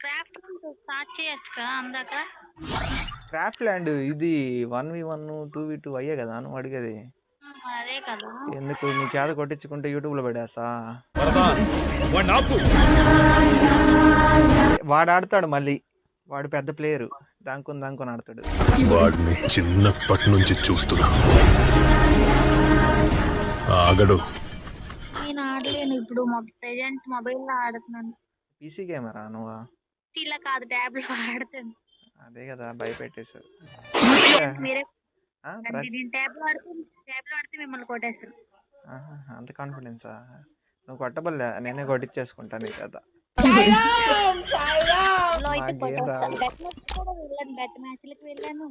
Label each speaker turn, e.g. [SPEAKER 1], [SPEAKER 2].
[SPEAKER 1] Craft start చేయొచ్చుగా అందాక.
[SPEAKER 2] Craft land ఇది 1v1 2v2 అయ్యే కదా నువ్వు అడిగేది.
[SPEAKER 1] అదే కదా.
[SPEAKER 2] ఎందుకు నీ చేత కొట్టించుకుంటే యూట్యూబ్ లో పెడేస్తా. వాడు ఆడతాడు మళ్ళీ, వాడు పెద్ద ప్లేయరు, దాంకొని ఆడతాడు.
[SPEAKER 3] వాడిని చిన్నప్పటి నుంచి చూస్తున్నా, ఆగడు.
[SPEAKER 1] నేను ఆడలేను ఇప్పుడు, ప్రెజెంట్ మొబైల్ లో ఆడుతున్నాను.
[SPEAKER 2] పీసీ గేమరా నువ్వు?
[SPEAKER 1] ఇలా కాదు, ట్యాబ్ లో ఆడుతాను.
[SPEAKER 2] అదే కదా భయపెట్టేశారు.
[SPEAKER 1] మీరే నేను ట్యాబ్ లో ఆడితే మిమ్మల్ని కొట్టేస్తాను.
[SPEAKER 2] అంత కాన్ఫిడెన్సా? నువ్వు కొట్టబల్లే, నేనే కొట్టించేసుకుంటా నీ చేత.
[SPEAKER 1] బెట్ మ్యాచ్లకు వెళ్ళాను.